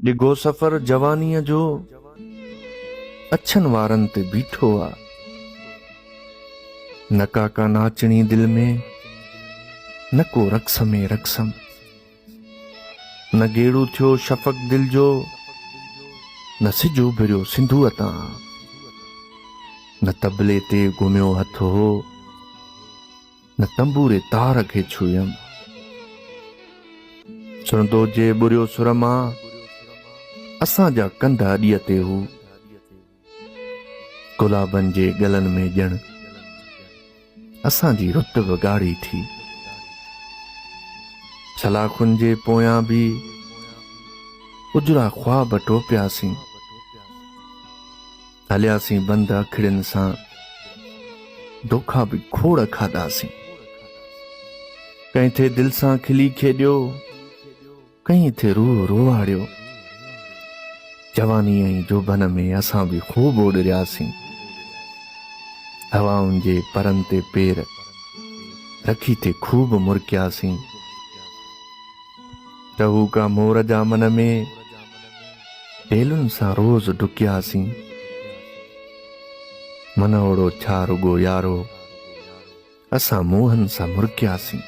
डिगो सफ़र जवानीअ जो अछनि वारनि ते बीठो आ। न काका नाचणी दिल में, न को रक्स में रक्सम। न गेड़ू थियो शफ़क़ दिल जो, न सिज उभरियो सिंधूअ तां। न तबले ते घुमियो हथ हो, न तंबूरे तार खे छुयम। सुणंदो जे बुरियो सुर मां, असांजा कंध अॾीअ ते हू। गुलाबनि जे गलनि में ॼण असांजी रुत बि ॻाढ़ी थी। सलाखुनि जे पोयां बि उजड़ा ख्वाब टोपियासीं। हलियासीं बंद अखिड़ियुनि सां, धोखा बि खोड़ खाधासीं। कंहिं थे दिल सां खिली खेॾियो, कंहिं थे रूह रोवाड़ियो। जवानीअ जी जोबन में असां बि ख़ूब उॾरियासीं। हवाउनि जे परनि ते पेर रखी थे खूब मुरकियासीं। टहूका मोर जा मन में ढेलुनि सां रोज़ डुकियासीं। मन ओड़ो छा रुगो यारो, असां मुंहंनि सां मुरकियासीं।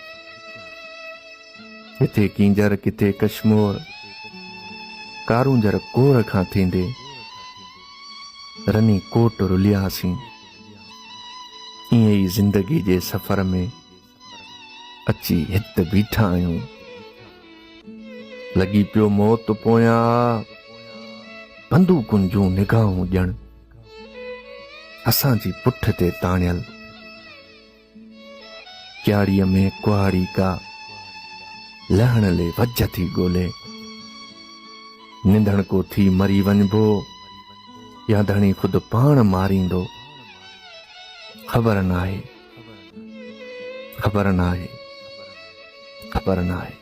किथे कींजर किथे कश्मोर, कारूंजर कोर खां थींदे रनी कोट रुलियासीं। ईअं ई ज़िंदगी जे सफ़र में अची हित बीठा आहियूं। लॻी पियो मौत पोयां, बंदूकुनि जूं निगाहूं ॼण असांजी पुठ ते ताणियल। क्याड़ीअ में कुहाड़ी का लहण ले वज थी ॻोल्हे। निंधण को थी मरी वञिबो, या धणी खुद पाण मारींदो। ख़बर नाहे, ख़बर नाहे, ख़बर नाहे।